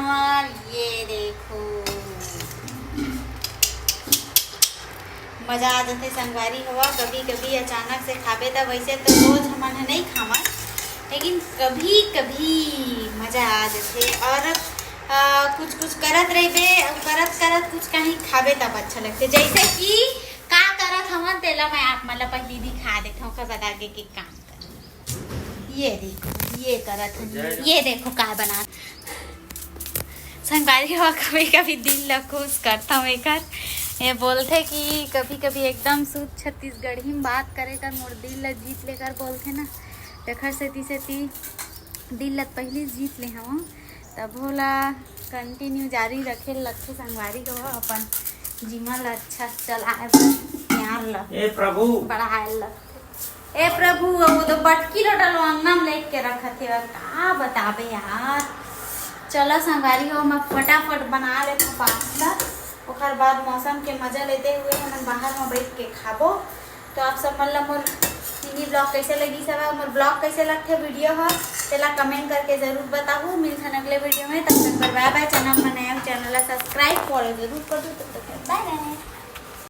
हमार ये देखो मजा आ जाते संगवारी हवा। कभी कभी अचानक से खाबे तो वैसे तो रोज हमन नहीं खावा, लेकिन कभी कभी मजा आ जाते। और कुछ कुछ करत रहे करत करत कुछ कहीं खाबे तब अच्छा लगते। जैसे कि का करत हमन तेला मैं आप मतलब पहली दिखा देता हूँ, बता आगे के काम कर। ये देखो ये करत हम, ये देखो का बना संगवारी हवा। कभी कभी दिल ल खुश करता हूँ एक ये बोलते कि कभी कभी एकदम शुद्ध छत्तीसगढ़ी में बात करे कर मोर दिल ल जीत लेकर बोलते ना, देखर से दिल ल पहले जीत ले हम तब होला कंटिन्यू जारी रखे लगते संगवारी को अपन जीवन अच्छा चलाए प्यार ल ए प्रभु बढ़ाए लगते। ए प्रभु वो तो बटकी लोटल अंगना में लेके रखत है, का बताबे यार। चलो संगवारी हो मैं फटाफट बना लेता हूँ पास्ता, और बाद मौसम के मजा लेते हुए हम बाहर में बैठ के खाबो। तो आप सब मतलब मोर मिनी ब्लॉग कैसे लगी, सब मोर ब्लॉग कैसे लगते वीडियो हो तेला कमेंट करके जरूर बताओ। मिलते हैं अगले वीडियो में, तब तक बाय बाय। चैनल में नया चैनल सब्सक्राइब फॉलो जरूर कर दो। तब तक बाय बाय।